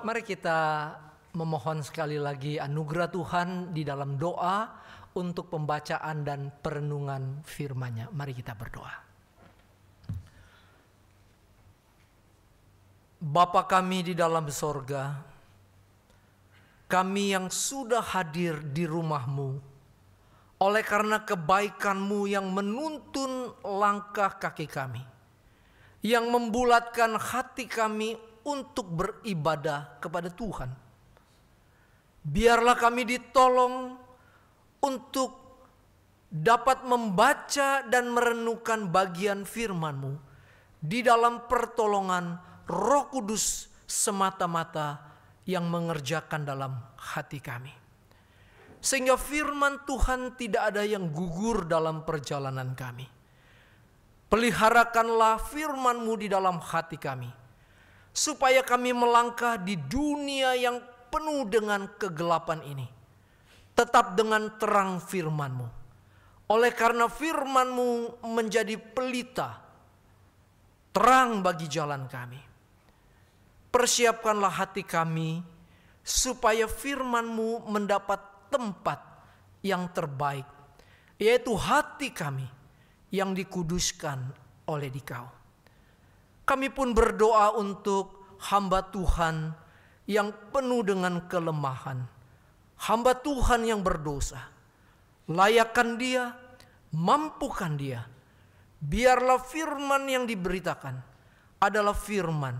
Mari kita memohon sekali lagi anugerah Tuhan di dalam doa untuk pembacaan dan perenungan firman-Nya. Mari kita berdoa. Bapa kami di dalam sorga, kami yang sudah hadir di rumah-Mu, oleh karena kebaikan-Mu yang menuntun langkah kaki kami, yang membulatkan hati kami untuk beribadah kepada Tuhan. Biarlah kami ditolong untuk dapat membaca dan merenungkan bagian firman-Mu di dalam pertolongan Roh Kudus semata-mata yang mengerjakan dalam hati kami. Sehingga firman Tuhan tidak ada yang gugur dalam perjalanan kami. Peliharakanlah firman-Mu di dalam hati kami, supaya kami melangkah di dunia yang penuh dengan kegelapan ini, tetap dengan terang firman-Mu. Oleh karena firman-Mu menjadi pelita, terang bagi jalan kami. Persiapkanlah hati kami, supaya firman-Mu mendapat tempat yang terbaik, yaitu hati kami yang dikuduskan oleh Dikau. Kami pun berdoa untuk hamba Tuhan yang penuh dengan kelemahan, hamba Tuhan yang berdosa. Layakkan dia, mampukan dia. Biarlah firman yang diberitakan adalah firman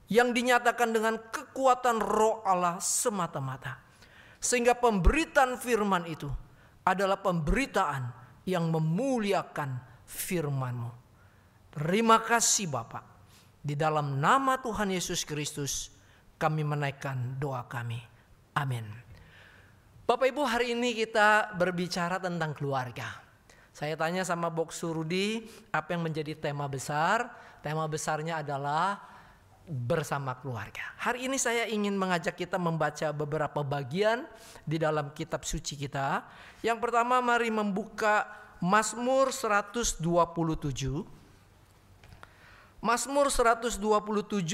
yang dinyatakan dengan kekuatan Roh Allah semata-mata. Sehingga pemberitaan firman itu adalah pemberitaan yang memuliakan firman-Mu. Terima kasih Bapa. Di dalam nama Tuhan Yesus Kristus kami menaikkan doa kami. Amin. Bapak Ibu, hari ini kita berbicara tentang keluarga. Saya tanya sama Boksu Rudi apa yang menjadi tema besar. Tema besarnya adalah bersama keluarga. Hari ini saya ingin mengajak kita membaca beberapa bagian di dalam kitab suci kita. Yang pertama, mari membuka Mazmur 127. Mazmur 127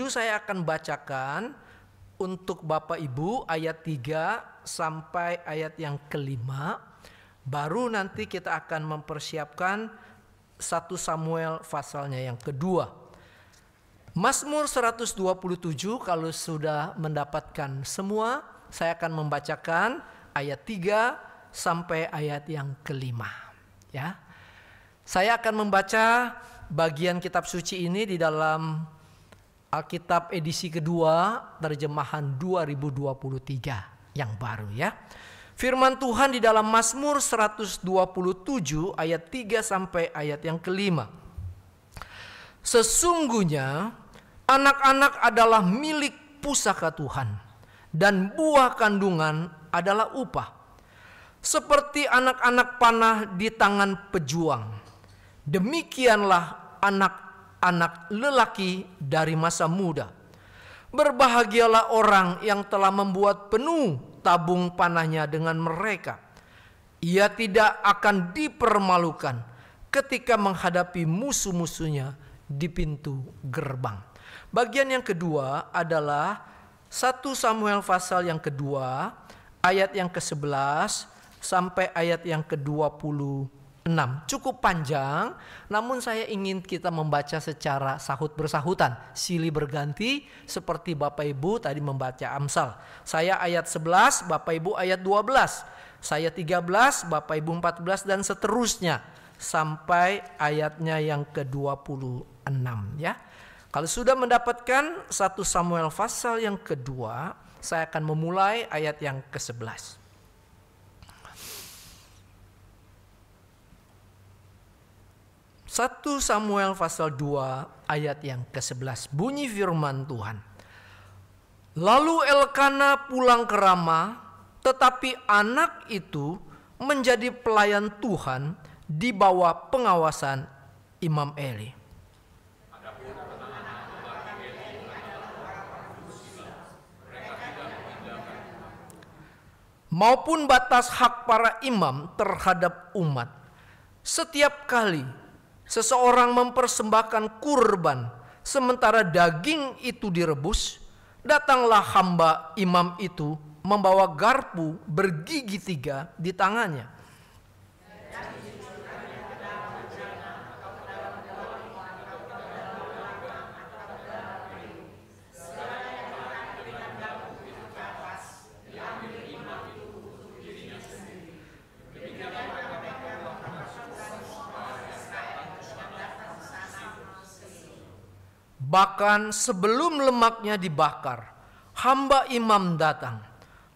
saya akan bacakan untuk Bapak Ibu ayat 3 sampai ayat yang kelima. Baru nanti kita akan mempersiapkan 1 Samuel pasalnya yang kedua. Mazmur 127 kalau sudah mendapatkan semua, saya akan membacakan ayat 3 sampai ayat yang kelima. Ya. Saya akan membaca bagian kitab suci ini di dalam Alkitab edisi kedua terjemahan 2023 yang baru ya. Firman Tuhan di dalam Mazmur 127 ayat 3 sampai ayat yang kelima. Sesungguhnya anak-anak adalah milik pusaka Tuhan, dan buah kandungan adalah upah. Seperti anak-anak panah di tangan pejuang, demikianlah anak-anak lelaki dari masa muda. Berbahagialah orang yang telah membuat penuh tabung panahnya dengan mereka. Ia tidak akan dipermalukan ketika menghadapi musuh-musuhnya di pintu gerbang. Bagian yang kedua adalah 1 Samuel pasal yang kedua, ayat yang ke-11 sampai ayat yang ke-26. Cukup panjang, namun saya ingin kita membaca secara sahut bersahutan, silih berganti seperti Bapak Ibu tadi membaca Amsal. Saya ayat 11, Bapak Ibu ayat 12. Saya 13, Bapak Ibu 14 dan seterusnya sampai ayatnya yang ke-26 ya. Kalau sudah mendapatkan 1 Samuel pasal yang kedua, saya akan memulai ayat yang ke-11. 1 Samuel pasal 2 ayat yang ke-11. Bunyi firman Tuhan. Lalu Elkana pulang ke Rama, tetapi anak itu menjadi pelayan Tuhan di bawah pengawasan Imam Eli. Maupun batas hak para imam terhadap umat. Setiap kali seseorang mempersembahkan kurban, sementara daging itu direbus, Datanglah hamba imam itu membawa garpu bergigi 3 di tangannya. Bahkan sebelum lemaknya dibakar, hamba imam datang,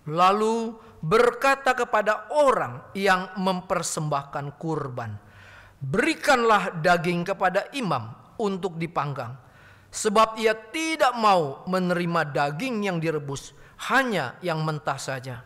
lalu berkata kepada orang yang mempersembahkan kurban, "Berikanlah daging kepada imam untuk dipanggang, sebab ia tidak mau menerima daging yang direbus, hanya yang mentah saja."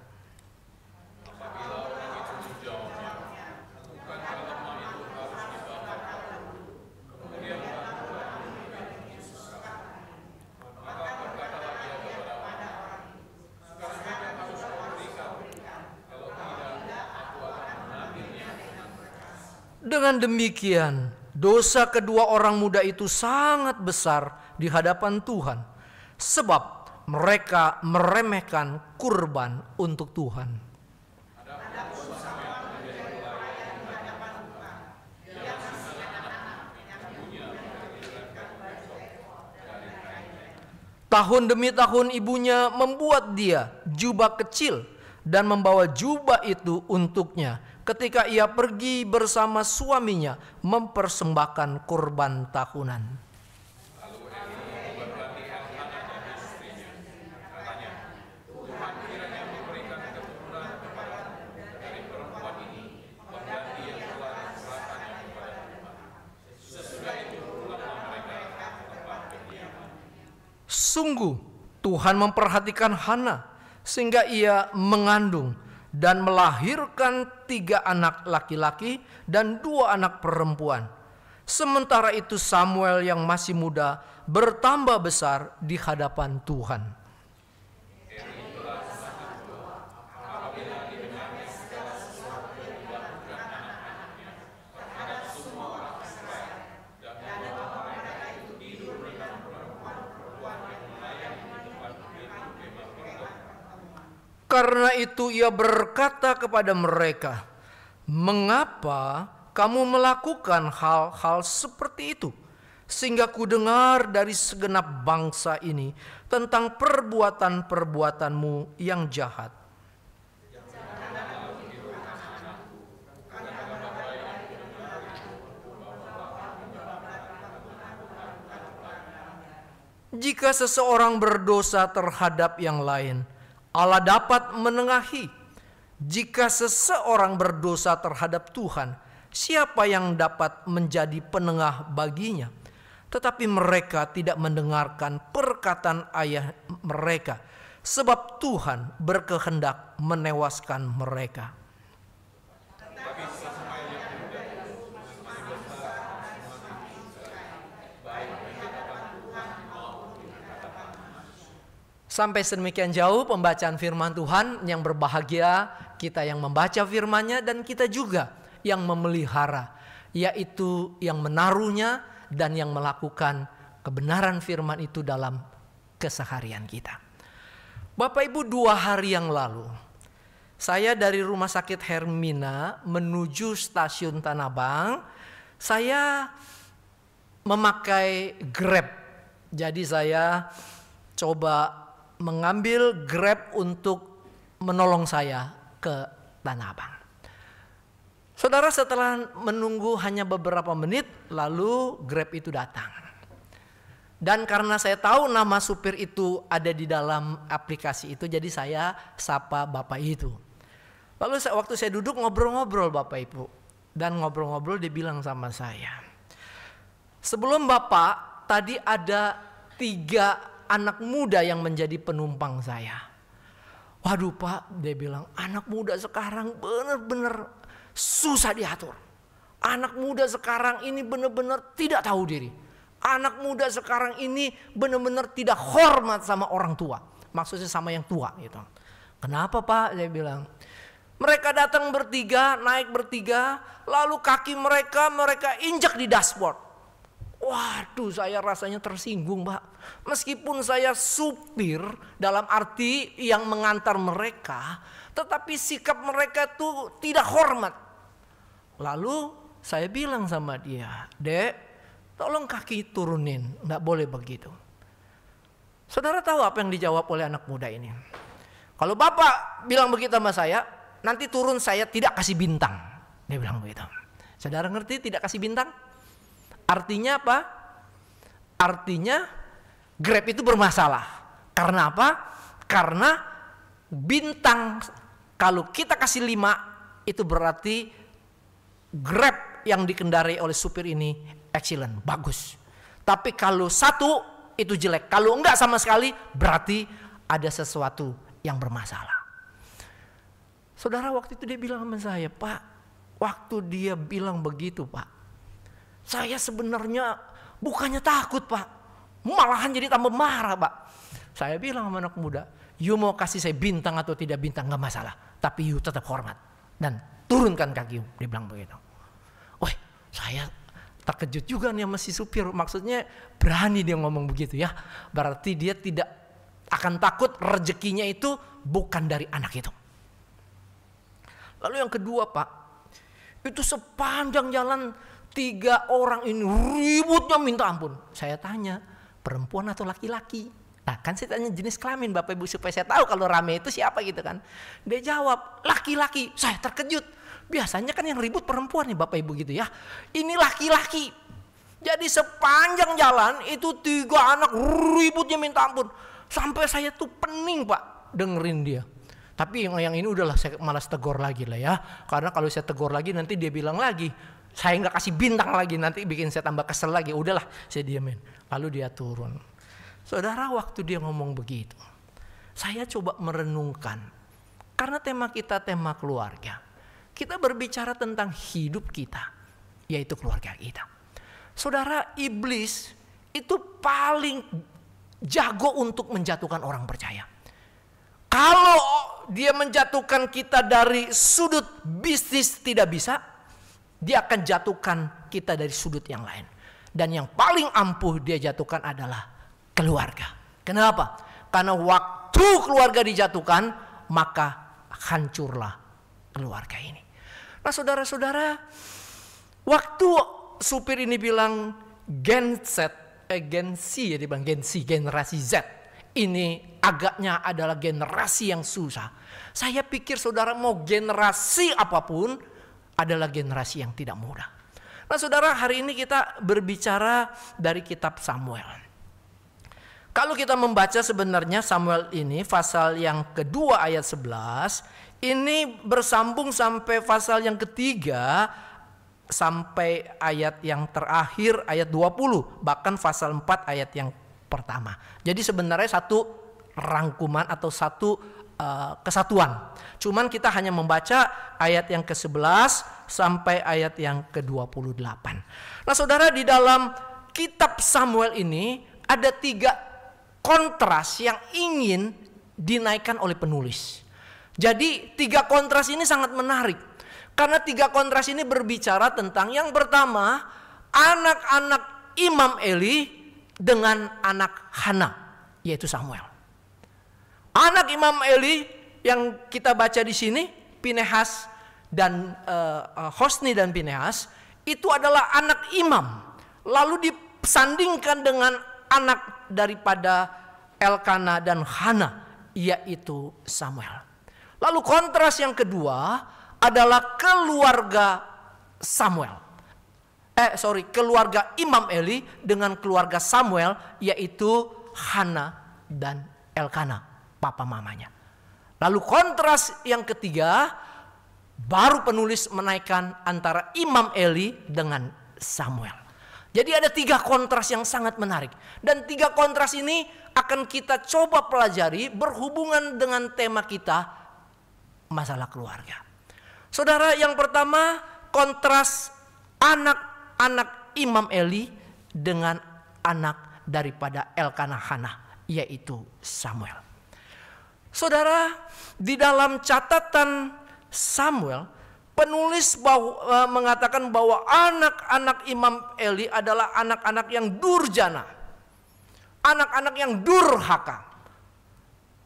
Dengan demikian, dosa kedua orang muda itu sangat besar di hadapan Tuhan, sebab mereka meremehkan kurban untuk Tuhan. Tahun demi tahun ibunya membuat dia jubah kecil dan membawa jubah itu untuknya ketika ia pergi bersama suaminya mempersembahkan kurban tahunan. Sungguh Tuhan memperhatikan Hana sehingga ia mengandung dan melahirkan 3 anak laki-laki dan 2 anak perempuan. Sementara itu Samuel yang masih muda bertambah besar di hadapan Tuhan. Karena itu ia berkata kepada mereka, "Mengapa kamu melakukan hal-hal seperti itu? Sehingga ku dengar dari segenap bangsa ini tentang perbuatan-perbuatanmu yang jahat." Jika seseorang berdosa terhadap yang lain, Allah dapat menengahi. Jika seseorang berdosa terhadap Tuhan, siapa yang dapat menjadi penengah baginya? Tetapi mereka tidak mendengarkan perkataan ayah mereka, sebab Tuhan berkehendak menewaskan mereka. Sampai sedemikian jauh pembacaan firman Tuhan. Yang berbahagia kita yang membaca firman-Nya dan kita juga yang memelihara, yaitu yang menaruhnya dan yang melakukan kebenaran firman itu dalam keseharian kita. Bapak Ibu, 2 hari yang lalu saya dari Rumah Sakit Hermina menuju stasiun Tanah Abang. Saya memakai Grab. Jadi saya coba mengambil Grab untuk menolong saya ke Tanah Abang. Saudara, setelah menunggu hanya beberapa menit, lalu Grab itu datang. Dan karena saya tahu nama supir itu ada di dalam aplikasi itu, jadi saya sapa bapak itu. Lalu waktu saya duduk ngobrol-ngobrol Bapak Ibu, dan ngobrol-ngobrol dia bilang sama saya, "Sebelum Bapak, tadi ada 3 anak muda yang menjadi penumpang saya." "Waduh Pak," dia bilang, "anak muda sekarang benar-benar susah diatur. Anak muda sekarang ini benar-benar tidak tahu diri. Anak muda sekarang ini benar-benar tidak hormat sama orang tua." Maksudnya sama yang tua gitu. "Kenapa Pak?" dia bilang. "Mereka datang bertiga, naik bertiga, lalu kaki mereka injak di dashboard. Waduh, saya rasanya tersinggung, Pak. Meskipun saya supir dalam arti yang mengantar mereka, tetapi sikap mereka tuh tidak hormat. Lalu saya bilang sama dia, "Dek, tolong kaki turunin, nggak boleh begitu." Saudara tahu apa yang dijawab oleh anak muda ini? "Kalau Bapak bilang begitu sama saya, nanti turun saya tidak kasih bintang." Dia bilang begitu. Saudara ngerti tidak kasih bintang? Artinya apa? Artinya Grab itu bermasalah. Karena apa? Karena bintang kalau kita kasih 5 itu berarti Grab yang dikendarai oleh supir ini excellent, bagus. Tapi kalau 1 itu jelek. Kalau enggak sama sekali berarti ada sesuatu yang bermasalah. Saudara, waktu itu dia bilang sama saya, "Pak, waktu dia bilang begitu, Pak, saya sebenarnya bukannya takut, Pak. Malahan jadi tambah marah, Pak." Saya bilang sama anak muda, "You mau kasih saya bintang atau tidak bintang gak masalah. Tapi you tetap hormat. Dan turunkan kaki." Dia bilang begitu. Wah, saya terkejut juga nih sama si supir. Maksudnya berani dia ngomong begitu ya. Berarti dia tidak akan takut rezekinya itu bukan dari anak itu. Lalu yang kedua, Pak. Itu sepanjang jalan 3 orang ini ributnya minta ampun. Saya tanya, perempuan atau laki-laki? Nah, kan saya tanya jenis kelamin Bapak Ibu supaya saya tahu kalau rame itu siapa gitu kan. Dia jawab, laki-laki. Saya terkejut. Biasanya kan yang ribut perempuan nih Bapak Ibu gitu ya. Ini laki-laki. Jadi sepanjang jalan itu 3 anak ributnya minta ampun. Sampai saya tuh pening, Pak, dengerin dia. Tapi yang ini udahlah saya malas tegur lagi lah ya. Karena kalau saya tegur lagi nanti dia bilang lagi, saya nggak kasih bintang lagi, nanti bikin saya tambah kesel lagi. Udahlah, saya diamin. Lalu dia turun. Saudara, waktu dia ngomong begitu, saya coba merenungkan. Karena tema kita tema keluarga. Kita berbicara tentang hidup kita, yaitu keluarga kita. Saudara, iblis itu paling jago untuk menjatuhkan orang percaya. Kalau dia menjatuhkan kita dari sudut bisnis tidak bisa, dia akan jatuhkan kita dari sudut yang lain. Dan yang paling ampuh dia jatuhkan adalah keluarga. Kenapa? Karena waktu keluarga dijatuhkan, maka hancurlah keluarga ini. Nah saudara-saudara, waktu supir ini bilang Gen Z generasi Z. Ini agaknya adalah generasi yang susah. Saya pikir saudara mau generasi apapun adalah generasi yang tidak mudah. Nah saudara, hari ini kita berbicara dari kitab Samuel. Kalau kita membaca sebenarnya Samuel ini pasal yang kedua ayat 11. Ini bersambung sampai pasal yang ketiga. Sampai ayat yang terakhir ayat 20. Bahkan pasal 4 ayat yang pertama. Jadi sebenarnya satu rangkuman atau satu kesatuan. Cuman kita hanya membaca ayat yang ke-11 sampai ayat yang ke-28. Nah saudara, di dalam kitab Samuel ini ada 3 kontras yang ingin dinaikkan oleh penulis. Jadi 3 kontras ini sangat menarik. Karena 3 kontras ini berbicara tentang yang pertama, anak-anak Imam Eli dengan anak Hana, yaitu Samuel. Anak Imam Eli yang kita baca di sini, Pinehas dan Hosni dan Pinehas, itu adalah anak imam. Lalu disandingkan dengan anak daripada Elkana dan Hana, yaitu Samuel. Lalu kontras yang kedua adalah keluarga keluarga Imam Eli dengan keluarga Samuel, yaitu Hana dan Elkana, papa mamanya. Lalu kontras yang ketiga, baru penulis menaikkan antara Imam Eli dengan Samuel. Jadi ada 3 kontras yang sangat menarik. Dan 3 kontras ini akan kita coba pelajari berhubungan dengan tema kita, masalah keluarga. Saudara, yang pertama kontras anak-anak Imam Eli dengan anak daripada Elkana Hana, yaitu Samuel. Saudara, di dalam catatan Samuel, penulis mengatakan bahwa anak-anak Imam Eli adalah anak-anak yang durjana, anak-anak yang durhaka.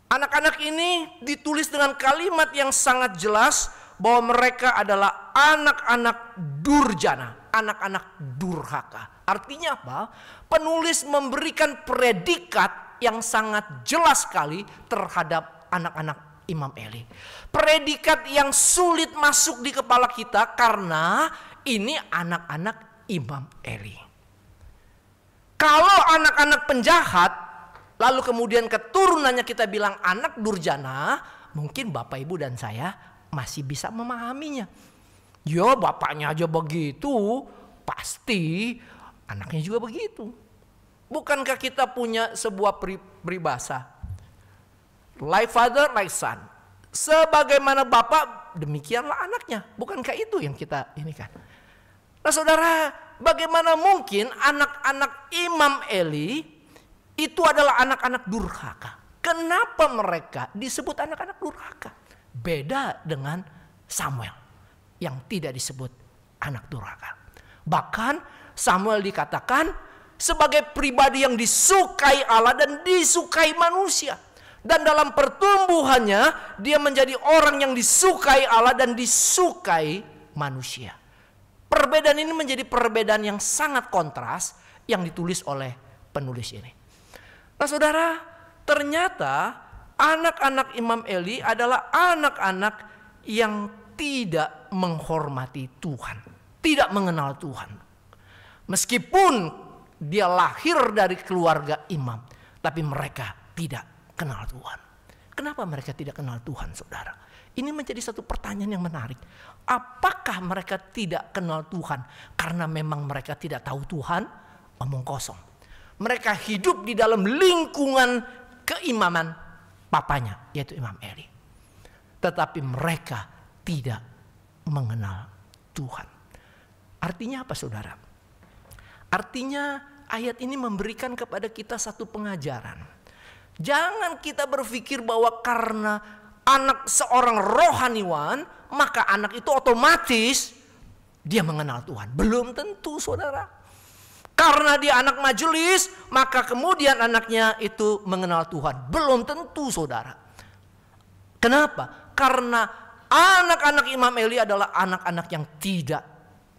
Anak-anak ini ditulis dengan kalimat yang sangat jelas bahwa mereka adalah anak-anak durjana, anak-anak durhaka. Artinya apa? Penulis memberikan predikat yang sangat jelas sekali terhadap anak-anak Imam Eli. Predikat yang sulit masuk di kepala kita karena ini anak-anak Imam Eli. Kalau anak-anak penjahat, lalu kemudian keturunannya kita bilang anak durjana, mungkin Bapak Ibu dan saya masih bisa memahaminya. Ya bapaknya aja begitu, pasti anaknya juga begitu. Bukankah kita punya sebuah peribahasa? Like father, like son. Sebagaimana bapak, demikianlah anaknya. Bukankah itu yang kita ini kan? Nah saudara, bagaimana mungkin anak-anak Imam Eli itu adalah anak-anak durhaka? Kenapa mereka disebut anak-anak durhaka? Beda dengan Samuel yang tidak disebut anak durhaka. Bahkan Samuel dikatakan sebagai pribadi yang disukai Allah dan disukai manusia. Dan dalam pertumbuhannya dia menjadi orang yang disukai Allah dan disukai manusia. Perbedaan ini menjadi perbedaan yang sangat kontras yang ditulis oleh penulis ini. Nah saudara, ternyata anak-anak Imam Eli adalah anak-anak yang tidak menghormati Tuhan, tidak mengenal Tuhan. Meskipun dia lahir dari keluarga imam, tapi mereka tidak kenal Tuhan. Kenapa mereka tidak kenal Tuhan, saudara? Ini menjadi satu pertanyaan yang menarik. Apakah mereka tidak kenal Tuhan karena memang mereka tidak tahu Tuhan? Omong kosong. Mereka hidup di dalam lingkungan keimaman papanya, yaitu Imam Eli. Tetapi mereka tidak mengenal Tuhan. Artinya apa, saudara? Artinya ayat ini memberikan kepada kita satu pengajaran. Jangan kita berpikir bahwa karena anak seorang rohaniwan, maka anak itu otomatis dia mengenal Tuhan. Belum tentu, saudara. Karena dia anak majelis, maka kemudian anaknya itu mengenal Tuhan. Belum tentu, saudara. Kenapa? Karena anak-anak Imam Eli adalah anak-anak yang tidak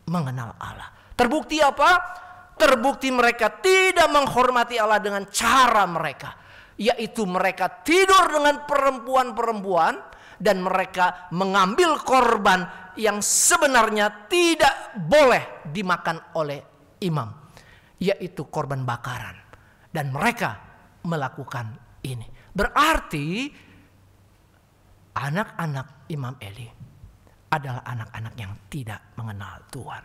mengenal Allah. Terbukti apa? Terbukti mereka tidak menghormati Allah dengan cara mereka, yaitu mereka tidur dengan perempuan-perempuan dan mereka mengambil korban yang sebenarnya tidak boleh dimakan oleh imam, yaitu korban bakaran. Dan mereka melakukan ini. Berarti anak-anak Imam Eli adalah anak-anak yang tidak mengenal Tuhan.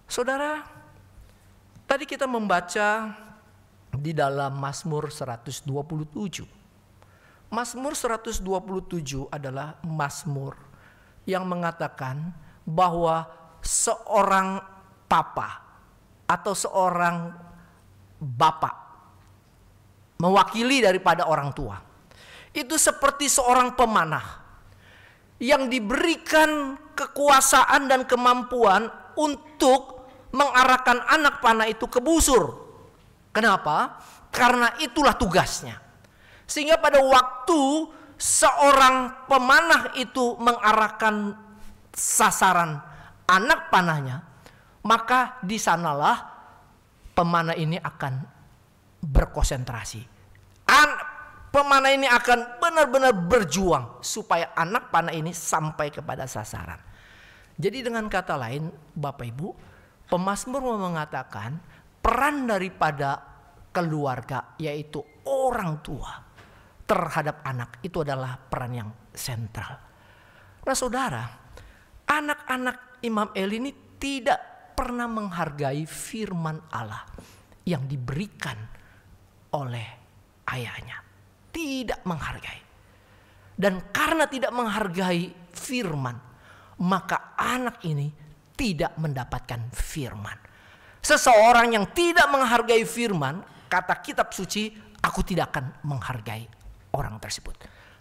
Saudara, tadi kita membaca di dalam Mazmur 127. Mazmur 127 adalah mazmur yang mengatakan bahwa seorang papa atau seorang bapak mewakili daripada orang tua. Itu seperti seorang pemanah yang diberikan kekuasaan dan kemampuan untuk mengarahkan anak panah itu ke busur. Kenapa? Karena itulah tugasnya. Sehingga pada waktu seorang pemanah itu mengarahkan sasaran anak panahnya, maka di sanalah pemanah ini akan berkonsentrasi. Pemanah ini akan benar-benar berjuang supaya anak panah ini sampai kepada sasaran. Jadi dengan kata lain, Bapak Ibu, pemazmur mengatakan peran daripada keluarga, yaitu orang tua terhadap anak, itu adalah peran yang sentral. Nah saudara, anak-anak Imam Eli ini tidak pernah menghargai firman Allah yang diberikan oleh ayahnya. Tidak menghargai. Dan karena tidak menghargai firman, maka anak ini tidak mendapatkan firman. Seseorang yang tidak menghargai firman, kata kitab suci, aku tidak akan menghargai orang tersebut.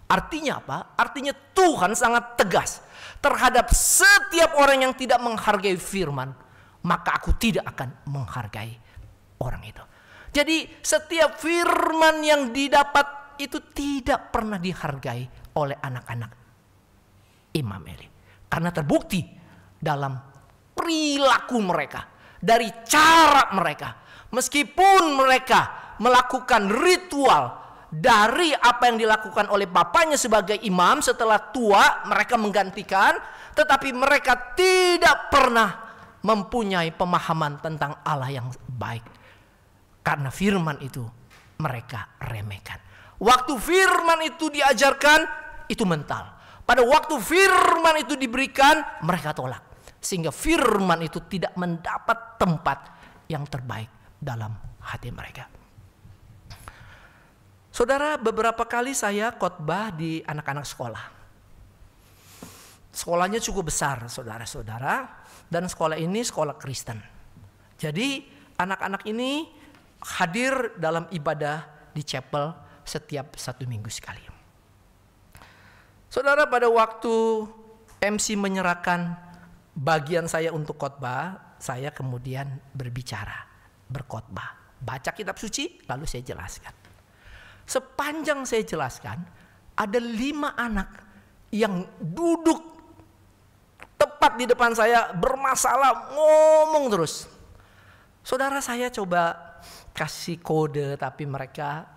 Artinya apa? Artinya Tuhan sangat tegas terhadap setiap orang yang tidak menghargai firman, maka aku tidak akan menghargai orang itu. Jadi setiap firman yang didapat itu tidak pernah dihargai oleh anak-anak Imam Eli. Karena terbukti dalam perilaku mereka, dari cara mereka. Meskipun mereka melakukan ritual dari apa yang dilakukan oleh bapaknya sebagai imam, setelah tua mereka menggantikan, tetapi mereka tidak pernah mempunyai pemahaman tentang Allah yang baik. Karena firman itu mereka remehkan. Waktu firman itu diajarkan, itu mental. Pada waktu firman itu diberikan, mereka tolak. Sehingga firman itu tidak mendapat tempat yang terbaik dalam hati mereka. Saudara, beberapa kali saya khotbah di anak-anak sekolah. Sekolahnya cukup besar, saudara-saudara. Dan sekolah ini sekolah Kristen. Jadi anak-anak ini hadir dalam ibadah di chapel setiap 1 minggu sekali. Saudara, pada waktu MC menyerahkan bagian saya untuk khotbah, saya kemudian berbicara, berkhotbah. Baca kitab suci, lalu saya jelaskan. Sepanjang saya jelaskan, ada 5 anak yang duduk tepat di depan saya bermasalah, ngomong terus. Saudara, saya coba kasih kode, tapi mereka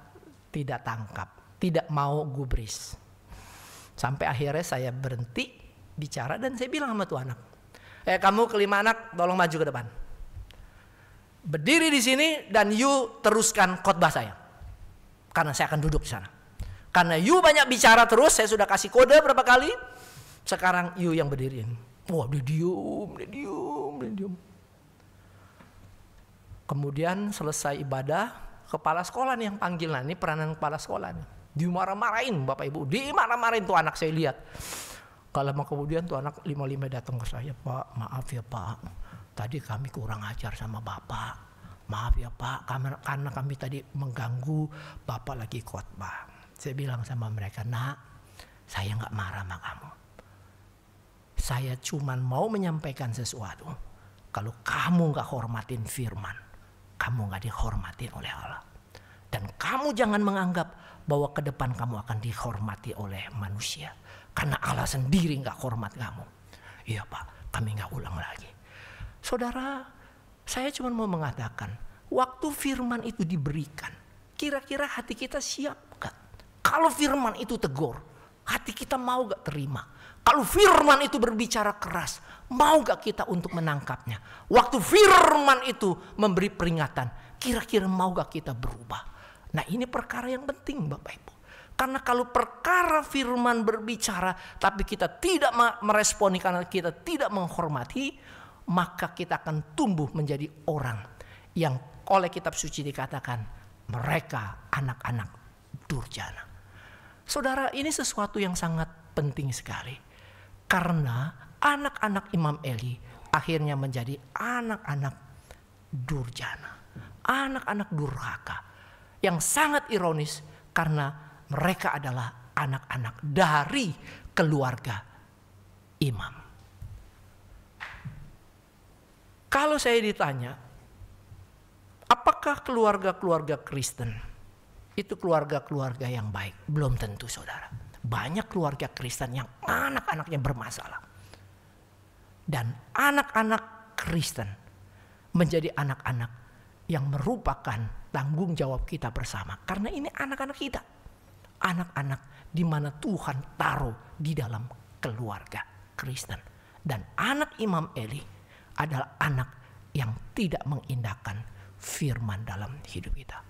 tidak tangkap, tidak mau gubris. Sampai akhirnya saya berhenti bicara dan saya bilang sama tuh anak, kamu kelima anak, tolong maju ke depan. Berdiri di sini dan you teruskan khotbah saya. Karena saya akan duduk di sana. Karena you banyak bicara terus, saya sudah kasih kode berapa kali. Sekarang you yang berdiri. Wah, dia diem. Kemudian selesai ibadah, kepala sekolah nih yang panggil. Nah, ini peranan kepala sekolah nih. Dimarah-marahin Bapak Ibu. Dimarah-marahin tuh anak, saya lihat. Kalau kemudian tuh anak 5 datang ke saya, Pak, maaf ya Pak. Tadi kami kurang ajar sama Bapak. Maaf ya Pak, karena kami tadi mengganggu Bapak lagi khotbah. Saya bilang sama mereka, nak, saya gak marah sama kamu. Saya cuma mau menyampaikan sesuatu. Kalau kamu gak hormatin firman, kamu gak dihormatin oleh Allah. Dan kamu jangan menganggap bahwa ke depan kamu akan dihormati oleh manusia. Karena Allah sendiri gak hormat kamu. Iya Pak, kami gak ulang lagi. Saudara, saya cuma mau mengatakan, waktu firman itu diberikan, kira-kira hati kita siap gak? Kalau firman itu tegur, hati kita mau gak terima? Kalau firman itu berbicara keras, mau gak kita untuk menangkapnya? Waktu firman itu memberi peringatan, kira-kira mau gak kita berubah? Nah, ini perkara yang penting Bapak Ibu. Karena kalau perkara firman berbicara, tapi kita tidak meresponi karena kita tidak menghormati, maka kita akan tumbuh menjadi orang yang oleh kitab suci dikatakan mereka anak-anak durjana. Saudara, ini sesuatu yang sangat penting sekali. Karena anak-anak Imam Eli akhirnya menjadi anak-anak durjana. Anak-anak durhaka. Yang sangat ironis karena mereka adalah anak-anak dari keluarga imam. Kalau saya ditanya, apakah keluarga-keluarga Kristen itu keluarga-keluarga yang baik? Belum tentu, saudara. Banyak keluarga Kristen yang anak-anaknya bermasalah. Dan anak-anak Kristen menjadi anak-anak yang merupakan tanggung jawab kita bersama. Karena ini anak-anak kita. Anak-anak di mana Tuhan taruh di dalam keluarga Kristen. Dan anak Imam Eli adalah anak yang tidak mengindahkan firman dalam hidup kita.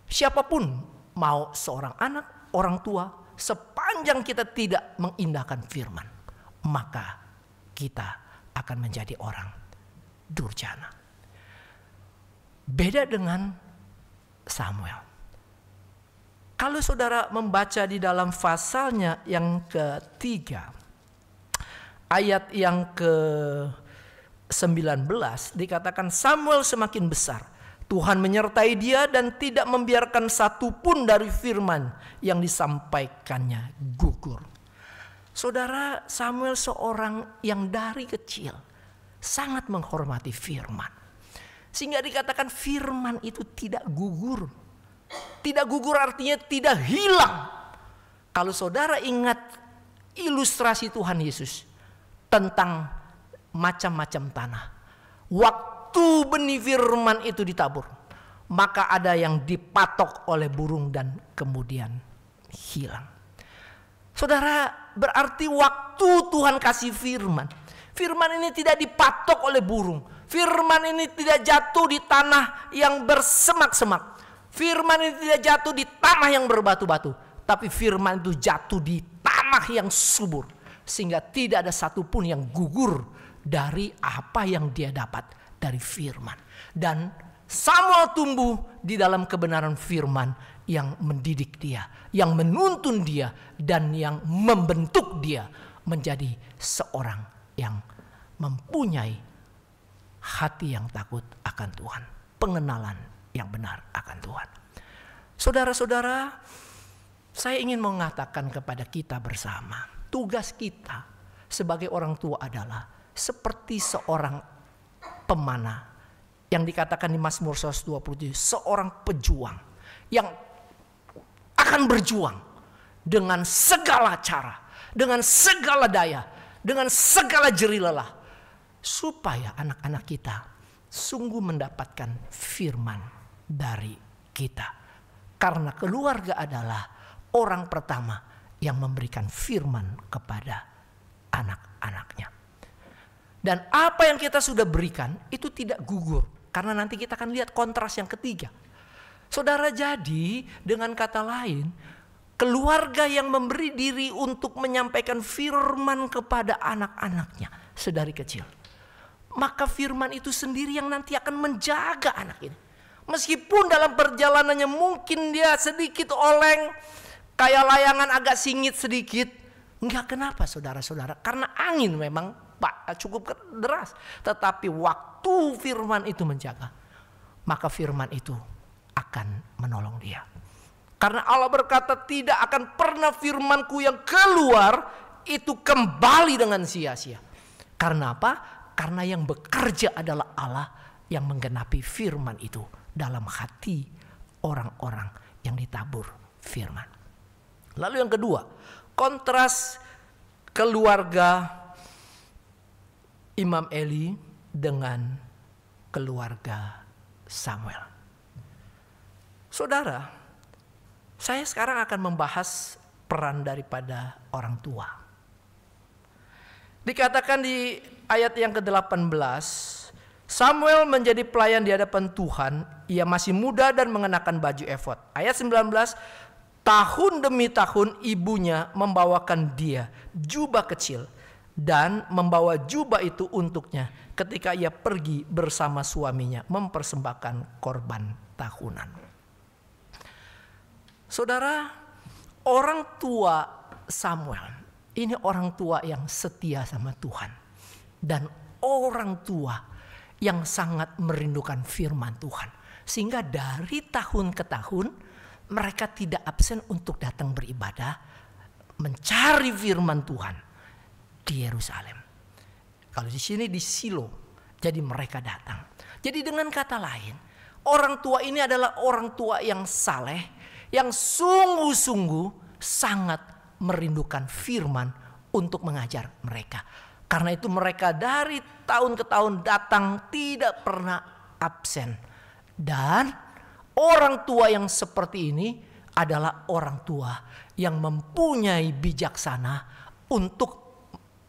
Siapapun, mau seorang anak, orang tua, sepanjang kita tidak mengindahkan firman, maka kita akan menjadi orang durjana. Beda dengan Samuel. Kalau saudara membaca di dalam pasalnya yang ketiga, ayat yang ke-19 dikatakan Samuel semakin besar. Tuhan menyertai dia dan tidak membiarkan satupun dari firman yang disampaikannya gugur. Saudara, Samuel seorang yang dari kecil sangat menghormati firman. Sehingga dikatakan firman itu tidak gugur. Tidak gugur artinya tidak hilang. Kalau saudara ingat ilustrasi Tuhan Yesus tentang macam-macam tanah. Waktu benih firman itu ditabur, maka ada yang dipatok oleh burung dan kemudian hilang. Saudara, berarti waktu Tuhan kasih firman, firman ini tidak dipatok oleh burung. Firman ini tidak jatuh di tanah yang bersemak-semak. Firman ini tidak jatuh di tanah yang berbatu-batu. Tapi firman itu jatuh di tanah yang subur. Sehingga tidak ada satupun yang gugur dari apa yang dia dapat dari firman. Dan Samuel tumbuh di dalam kebenaran firman yang mendidik dia, yang menuntun dia, dan yang membentuk dia menjadi seorang yang mempunyai hati yang takut akan Tuhan, pengenalan yang benar akan Tuhan. Saudara-saudara, saya ingin mengatakan kepada kita bersama, tugas kita sebagai orang tua adalah seperti seorang pemanah yang dikatakan di Mazmur 127, seorang pejuang yang akan berjuang dengan segala cara, dengan segala daya, dengan segala jerih lelah, supaya anak-anak kita sungguh mendapatkan firman dari kita. Karena keluarga adalah orang pertama yang memberikan firman kepada anak-anaknya. Dan apa yang kita sudah berikan itu tidak gugur. Karena nanti kita akan lihat kontras yang ketiga. Saudara, jadi dengan kata lain, keluarga yang memberi diri untuk menyampaikan firman kepada anak-anaknya sedari kecil, maka firman itu sendiri yang nanti akan menjaga anak ini. Meskipun dalam perjalanannya mungkin dia sedikit oleng, kayak layangan agak singit sedikit. Enggak, kenapa saudara-saudara? Karena angin memang cukup deras. Tetapi waktu firman itu menjaga, maka firman itu akan menolong dia. Karena Allah berkata, tidak akan pernah firmanku yang keluar itu kembali dengan sia-sia. Karena apa? Karena yang bekerja adalah Allah yang menggenapi firman itu dalam hati orang-orang yang ditabur firman. Lalu yang kedua, kontras keluarga Imam Eli dengan keluarga Samuel. Saudara, saya sekarang akan membahas peran daripada orang tua. Dikatakan di ayat yang ke-18, Samuel menjadi pelayan di hadapan Tuhan. Ia masih muda dan mengenakan baju efod. Ayat 19, tahun demi tahun ibunya membawakan dia jubah kecil dan membawa jubah itu untuknya ketika ia pergi bersama suaminya mempersembahkan korban tahunan. Saudara, orang tua Samuel ini orang tua yang setia sama Tuhan dan orang tua yang sangat merindukan firman Tuhan, sehingga dari tahun ke tahun mereka tidak absen untuk datang beribadah, mencari firman Tuhan di Yerusalem. Kalau di sini di Silo, jadi mereka datang. Jadi dengan kata lain, orang tua ini adalah orang tua yang saleh, yang sungguh-sungguh sangat merindukan firman untuk mengajar mereka. Karena itu mereka dari tahun ke tahun datang tidak pernah absen. Dan orang tua yang seperti ini adalah orang tua yang mempunyai bijaksana untuk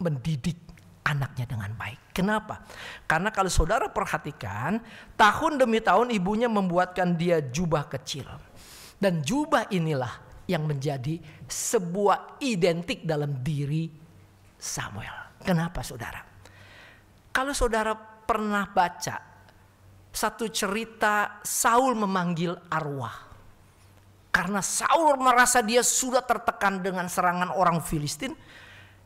mendidik anaknya dengan baik. Kenapa? Karena kalau saudara perhatikan, tahun demi tahun ibunya membuatkan dia jubah kecil. Dan jubah inilah yang menjadi sebuah identik dalam diri Samuel. Kenapa saudara? Kalau saudara pernah baca satu cerita Saul memanggil arwah. Karena Saul merasa dia sudah tertekan dengan serangan orang Filistin,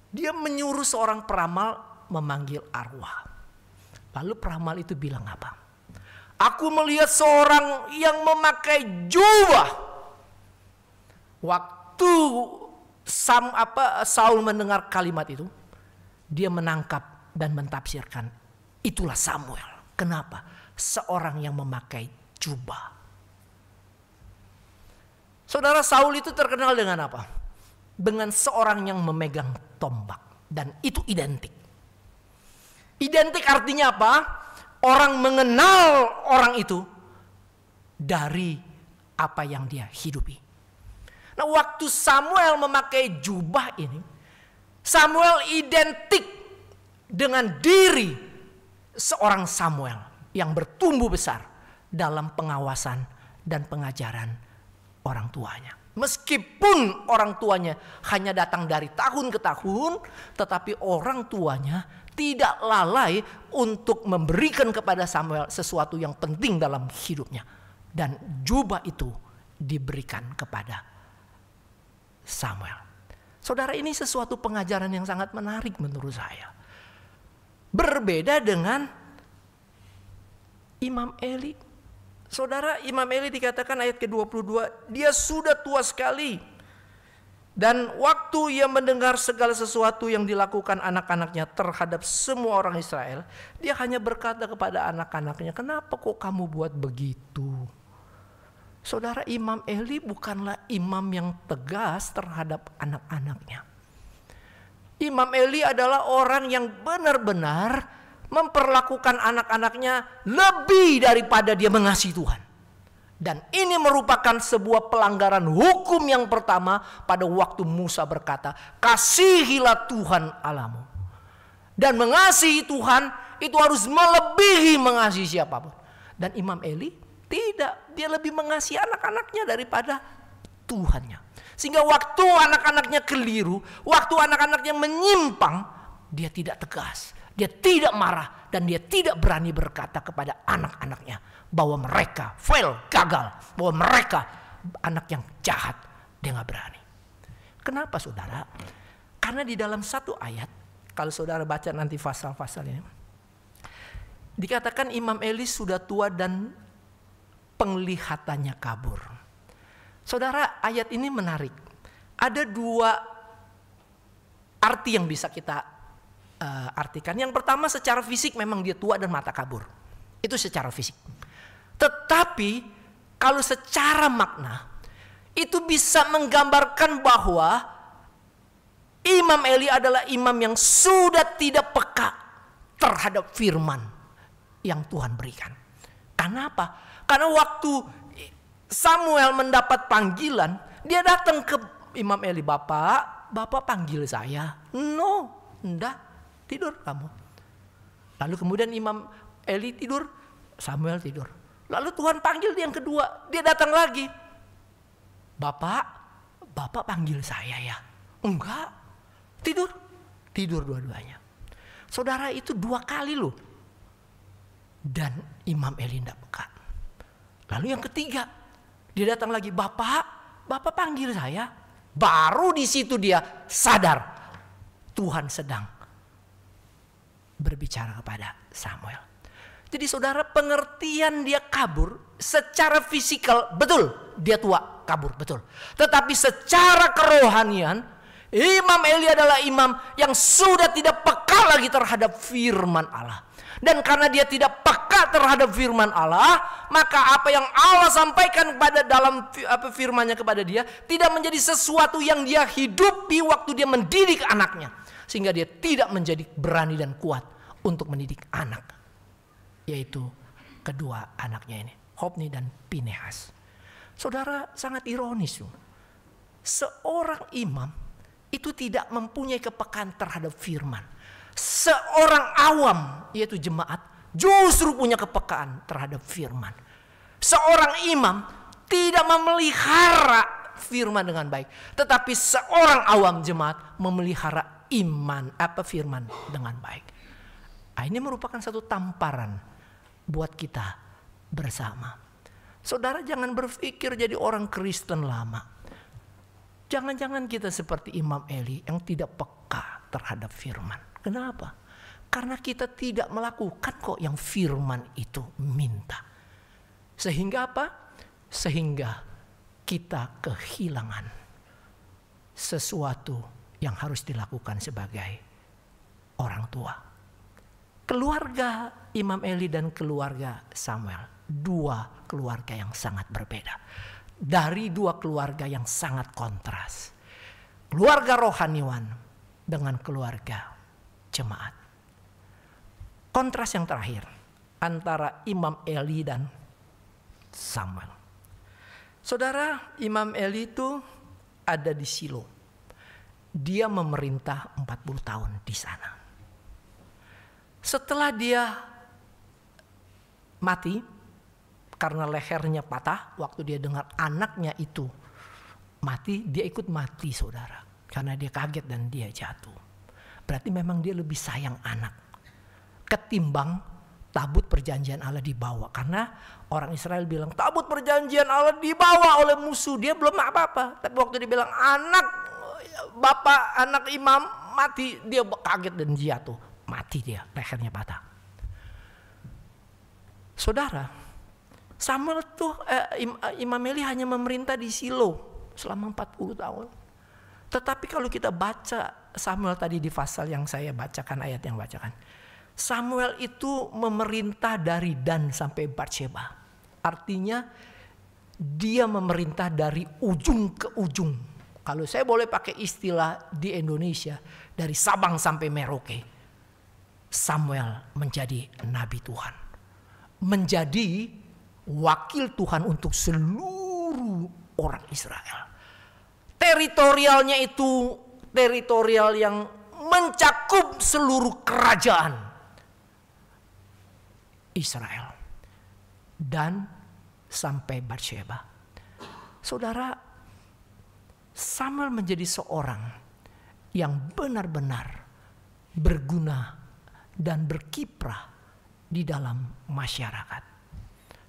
dia menyuruh seorang peramal memanggil arwah. Lalu peramal itu bilang apa? Aku melihat seorang yang memakai jubah. Waktu Saul mendengar kalimat itu, dia menangkap dan mentafsirkan, itulah Samuel. Kenapa? Seorang yang memakai jubah. Saudara, Saul itu terkenal dengan apa? Dengan seorang yang memegang tombak. Dan itu identik. Identik artinya apa? Orang mengenal orang itu dari apa yang dia hidupi. Nah, waktu Samuel memakai jubah ini, Samuel identik dengan diri seorang Samuel yang bertumbuh besar dalam pengawasan dan pengajaran orang tuanya. Meskipun orang tuanya hanya datang dari tahun ke tahun, tetapi orang tuanya tidak lalai untuk memberikan kepada Samuel sesuatu yang penting dalam hidupnya. Dan jubah itu diberikan kepada Samuel. Saudara, ini sesuatu pengajaran yang sangat menarik menurut saya. Berbeda dengan Imam Eli. Saudara, Imam Eli dikatakan ayat ke-22, dia sudah tua sekali. Dan waktu ia mendengar segala sesuatu yang dilakukan anak-anaknya terhadap semua orang Israel, dia hanya berkata kepada anak-anaknya, kenapa kok kamu buat begitu? Saudara, Imam Eli bukanlah imam yang tegas terhadap anak-anaknya. Imam Eli adalah orang yang benar-benar memperlakukan anak-anaknya lebih daripada dia mengasihi Tuhan. Dan ini merupakan sebuah pelanggaran hukum yang pertama pada waktu Musa berkata, kasihilah Tuhan Allahmu. Dan mengasihi Tuhan itu harus melebihi mengasihi siapapun. Dan Imam Eli tidak, dia lebih mengasihi anak-anaknya daripada Tuhannya. Sehingga waktu anak-anaknya keliru, waktu anak-anaknya menyimpang, dia tidak tegas, dia tidak marah, dan dia tidak berani berkata kepada anak-anaknya bahwa mereka fail, gagal, bahwa mereka anak yang jahat. Dia gak berani. Kenapa saudara? Karena di dalam satu ayat, kalau saudara baca nanti pasal-pasalnya, dikatakan Imam Eli sudah tua dan penglihatannya kabur. Saudara, ayat ini menarik. Ada dua arti yang bisa kita artikan. Yang pertama, secara fisik memang dia tua dan mata kabur. Itu secara fisik. Tetapi kalau secara makna, itu bisa menggambarkan bahwa Imam Eli adalah imam yang sudah tidak peka terhadap firman yang Tuhan berikan. Kenapa? Karena waktu Samuel mendapat panggilan, dia datang ke Imam Eli, Bapak panggil saya. No, enggak, tidur kamu. Lalu kemudian Imam Eli tidur, Samuel tidur. Lalu Tuhan panggil dia yang kedua, dia datang lagi. Bapak panggil saya ya? Enggak, tidur dua-duanya. Saudara, itu 2 kali loh. Dan Imam Eli tidak peka. Lalu yang ketiga, dia datang lagi, Bapak panggil saya. Baru di situ dia sadar Tuhan sedang berbicara kepada Samuel. Jadi saudara, pengertian dia kabur secara fisikal betul, dia tua, kabur betul. Tetapi secara kerohanian, Imam Eli adalah imam yang sudah tidak peka lagi terhadap firman Allah. Dan karena dia tidak peka terhadap firman Allah, maka apa yang Allah sampaikan pada dalam firman-Nya kepada dia tidak menjadi sesuatu yang dia hidupi waktu dia mendidik anaknya. Sehingga dia tidak menjadi berani dan kuat untuk mendidik anak, yaitu kedua anaknya ini, Hofni dan Pinehas. Saudara, sangat ironis. Seorang imam itu tidak mempunyai kepekaan terhadap firman. Seorang awam, yaitu jemaat, justru punya kepekaan terhadap firman. Seorang imam tidak memelihara firman dengan baik, tetapi seorang awam jemaat memelihara firman dengan baik. Nah, ini merupakan satu tamparan buat kita bersama. Saudara, jangan berpikir jadi orang Kristen lama. Jangan-jangan kita seperti Imam Eli yang tidak peka terhadap firman. Kenapa? Karena kita tidak melakukan kok yang firman itu minta. Sehingga apa? Sehingga kita kehilangan sesuatu yang harus dilakukan sebagai orang tua. Keluarga Imam Eli dan keluarga Samuel, dua keluarga yang sangat berbeda. Dari dua keluarga yang sangat kontras. Keluarga rohaniwan dengan keluarga jemaat. Kontras yang terakhir antara Imam Eli dan Samuel. Saudara, Imam Eli itu ada di Shilo. Dia memerintah 40 tahun di sana. Setelah dia mati karena lehernya patah, waktu dia dengar anaknya itu mati, dia ikut mati, saudara. Karena dia kaget dan dia jatuh. Berarti memang dia lebih sayang anak ketimbang tabut perjanjian Allah dibawa. Karena orang Israel bilang tabut perjanjian Allah dibawa oleh musuh. Dia belum apa-apa. Tapi waktu dia bilang anak imam mati, dia kaget dan jatuh. Mati dia, lehernya patah. Saudara, Samuel tuh Imam Eli hanya memerintah di Shilo selama 40 tahun. Tetapi kalau kita baca Samuel tadi di pasal yang saya bacakan, ayat yang bacakan, Samuel itu memerintah dari Dan sampai Batsheba. Artinya dia memerintah dari ujung ke ujung. Kalau saya boleh pakai istilah di Indonesia, dari Sabang sampai Merauke, Samuel menjadi nabi Tuhan. Menjadi wakil Tuhan untuk seluruh orang Israel. Teritorialnya itu teritorial yang mencakup seluruh kerajaan Israel dan sampai Batsheba. Saudara, Samuel menjadi seorang yang benar-benar berguna dan berkiprah di dalam masyarakat.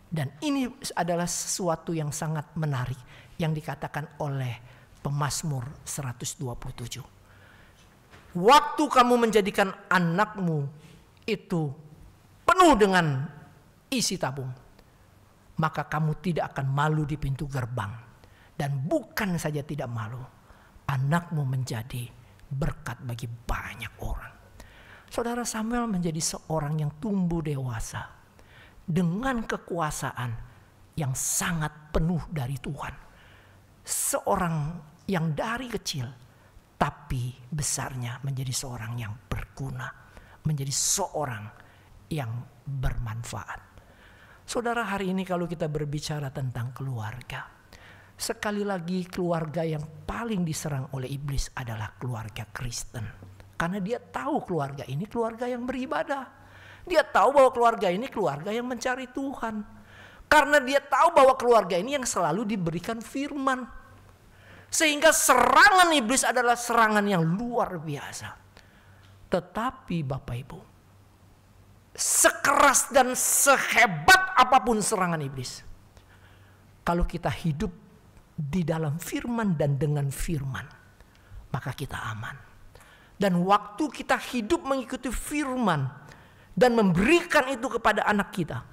Dan ini adalah sesuatu yang sangat menarik yang dikatakan oleh Pemazmur 127. Waktu kamu menjadikan anakmu itu penuh dengan isi tabung, maka kamu tidak akan malu di pintu gerbang. Dan bukan saja tidak malu, anakmu menjadi berkat bagi banyak orang. Saudara, Samuel menjadi seorang yang tumbuh dewasa dengan kekuasaan yang sangat penuh dari Tuhan. Seorang yang dari kecil tapi besarnya menjadi seorang yang berguna, menjadi seorang yang bermanfaat. Saudara, hari ini kalau kita berbicara tentang keluarga, sekali lagi keluarga yang paling diserang oleh iblis adalah keluarga Kristen. Karena dia tahu keluarga ini keluarga yang beribadah. Dia tahu bahwa keluarga ini keluarga yang mencari Tuhan. Karena dia tahu bahwa keluarga ini yang selalu diberikan firman. Sehingga serangan iblis adalah serangan yang luar biasa. Tetapi Bapak Ibu, sekeras dan sehebat apapun serangan iblis, kalau kita hidup di dalam firman dan dengan firman, maka kita aman. Dan waktu kita hidup mengikuti firman dan memberikan itu kepada anak kita,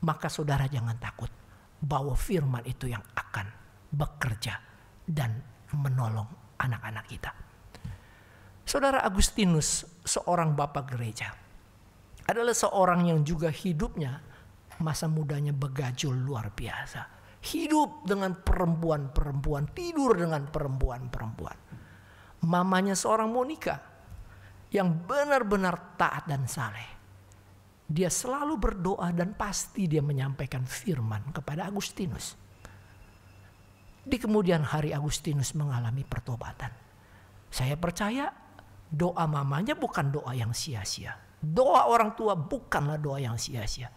maka saudara jangan takut bahwa firman itu yang akan bekerja dan menolong anak-anak kita. Saudara, Agustinus, seorang bapak gereja, adalah seorang yang juga hidupnya masa mudanya begajul luar biasa. Hidup dengan perempuan-perempuan, tidur dengan perempuan-perempuan. Mamanya seorang Monica yang benar-benar taat dan saleh. Dia selalu berdoa dan pasti dia menyampaikan firman kepada Agustinus. Di kemudian hari Agustinus mengalami pertobatan. Saya percaya doa mamanya bukan doa yang sia-sia. Doa orang tua bukanlah doa yang sia-sia.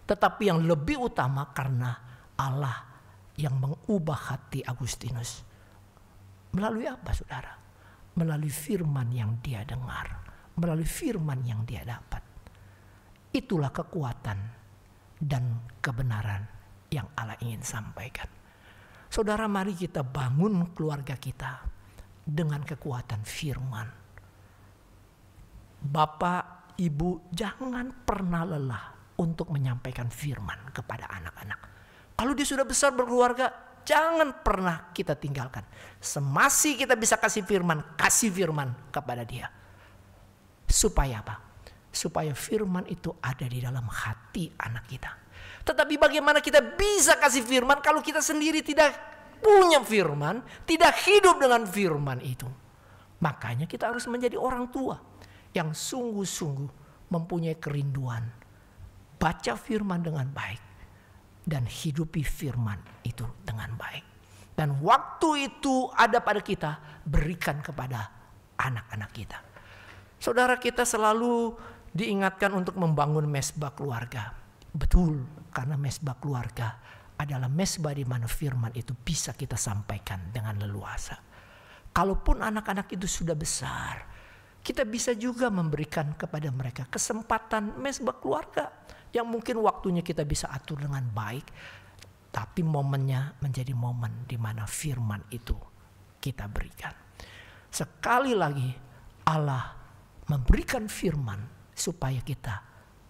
Tetapi yang lebih utama karena Allah yang mengubah hati Agustinus. Melalui apa, saudara? Melalui firman yang dia dengar, melalui firman yang dia dapat. Itulah kekuatan dan kebenaran yang Allah ingin sampaikan. Saudara, mari kita bangun keluarga kita dengan kekuatan firman. Bapak, Ibu, jangan pernah lelah untuk menyampaikan firman kepada anak-anak. Kalau dia sudah besar berkeluarga, jangan pernah kita tinggalkan. Semasih kita bisa kasih firman kepada dia. Supaya apa? Supaya firman itu ada di dalam hati anak kita. Tetapi bagaimana kita bisa kasih firman kalau kita sendiri tidak punya firman, tidak hidup dengan firman itu? Makanya kita harus menjadi orang tua yang sungguh-sungguh mempunyai kerinduan. Baca firman dengan baik dan hidupi firman itu dengan baik. Dan waktu itu ada pada kita, berikan kepada anak-anak kita. Saudara, kita selalu diingatkan untuk membangun mesbah keluarga. Betul, karena mesbah keluarga adalah mesbah di mana firman itu bisa kita sampaikan dengan leluasa. Kalaupun anak-anak itu sudah besar, kita bisa juga memberikan kepada mereka kesempatan mesbah keluarga yang mungkin waktunya kita bisa atur dengan baik, tapi momennya menjadi momen di mana firman itu kita berikan. Sekali lagi, Allah memberikan firman supaya kita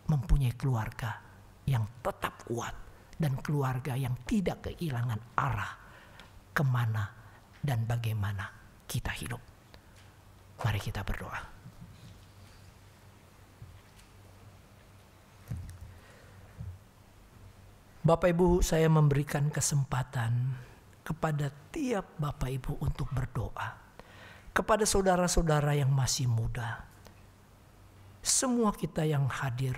mempunyai keluarga yang tetap kuat dan keluarga yang tidak kehilangan arah kemana dan bagaimana kita hidup. Mari kita berdoa. Bapak Ibu, saya memberikan kesempatan kepada tiap Bapak Ibu untuk berdoa. Kepada saudara-saudara yang masih muda. Semua kita yang hadir,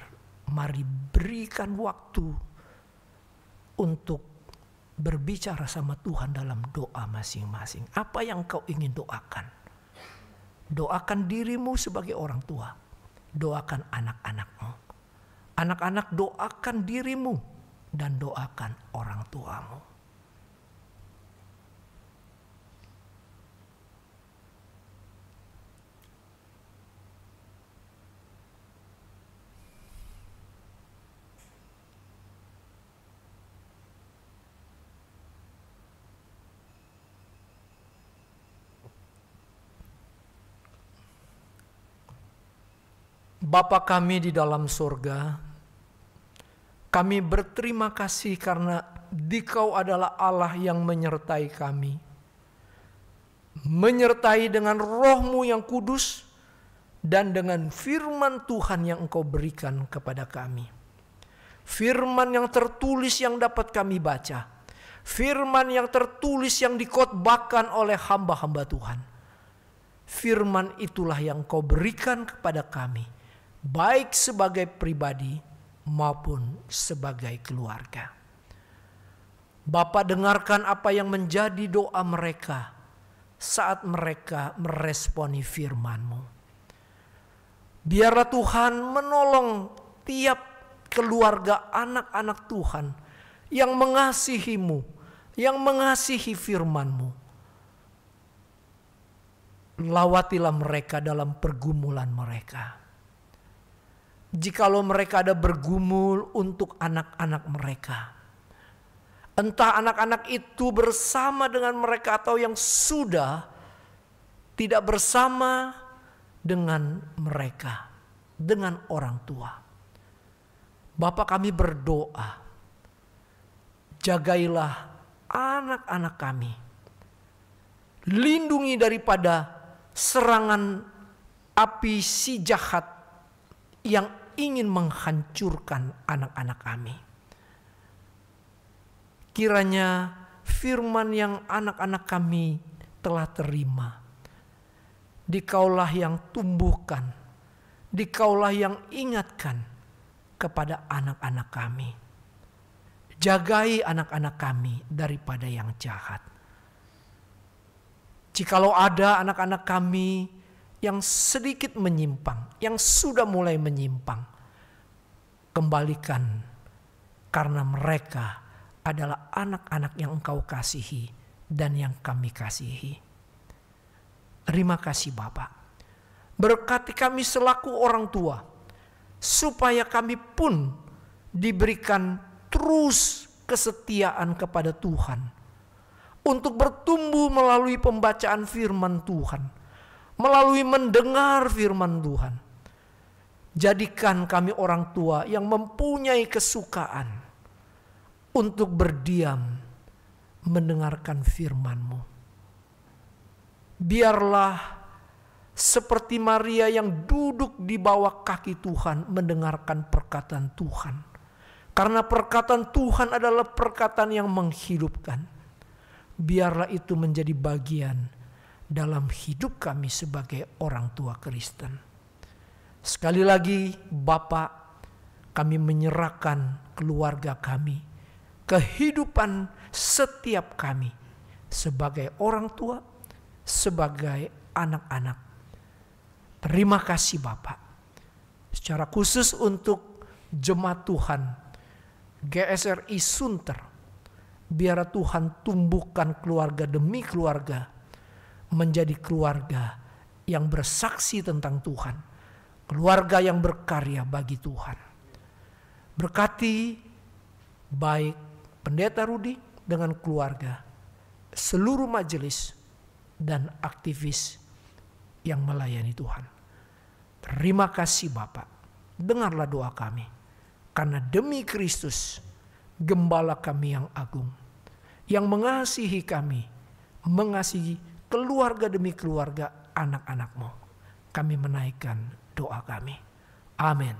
mari berikan waktu untuk berbicara sama Tuhan dalam doa masing-masing. Apa yang kau ingin doakan? Doakan dirimu sebagai orang tua. Doakan anak-anakmu. Anak-anak, doakan dirimu dan doakan orang tuamu. Bapa kami di dalam surga, kami berterima kasih karena Dikau adalah Allah yang menyertai kami. Menyertai dengan Roh-Mu yang kudus dan dengan firman Tuhan yang Engkau berikan kepada kami. Firman yang tertulis yang dapat kami baca. Firman yang tertulis yang dikhotbahkan oleh hamba-hamba Tuhan. Firman itulah yang Engkau berikan kepada kami. Baik sebagai pribadi maupun sebagai keluarga. Bapa, dengarkan apa yang menjadi doa mereka saat mereka meresponi firman-Mu. Biarlah Tuhan menolong tiap keluarga anak-anak Tuhan yang mengasihi-Mu, yang mengasihi firman-Mu. Lawatilah mereka dalam pergumulan mereka. Jikalau mereka ada bergumul untuk anak-anak mereka. Entah anak-anak itu bersama dengan mereka atau yang sudah tidak bersama dengan mereka. Dengan orang tua. Bapa, kami berdoa. Jagailah anak-anak kami. Lindungi daripada serangan api si jahat yang ingin menghancurkan anak-anak kami. Kiranya firman yang anak-anak kami telah terima, Dikaulah yang tumbuhkan, Dikaulah yang ingatkan kepada anak-anak kami. Jagai anak-anak kami daripada yang jahat. Jikalau ada anak-anak kami yang sedikit menyimpang, yang sudah mulai menyimpang, kembalikan, karena mereka adalah anak-anak yang Engkau kasihi dan yang kami kasihi. Terima kasih Bapa. Berkati kami selaku orang tua, supaya kami pun diberikan terus kesetiaan kepada Tuhan, untuk bertumbuh melalui pembacaan firman Tuhan, melalui mendengar firman Tuhan. Jadikan kami orang tua yang mempunyai kesukaan untuk berdiam mendengarkan firman-Mu. Biarlah seperti Maria yang duduk di bawah kaki Tuhan mendengarkan perkataan Tuhan. Karena perkataan Tuhan adalah perkataan yang menghidupkan. Biarlah itu menjadi bagian dalam hidup kami sebagai orang tua Kristen. Sekali lagi Bapa, kami menyerahkan keluarga kami, kehidupan setiap kami sebagai orang tua, sebagai anak-anak. Terima kasih Bapak. Secara khusus untuk jemaat Tuhan GSRI Sunter, biar Tuhan tumbuhkan keluarga demi keluarga menjadi keluarga yang bersaksi tentang Tuhan, keluarga yang berkarya bagi Tuhan. Berkati baik Pendeta Rudi dengan keluarga, seluruh majelis dan aktivis yang melayani Tuhan. Terima kasih Bapak. Dengarlah doa kami. Karena demi Kristus, Gembala kami yang agung, yang mengasihi kami, mengasihi keluarga demi keluarga anak-anak-Mu. Kami menaikkan doa kami. Amin.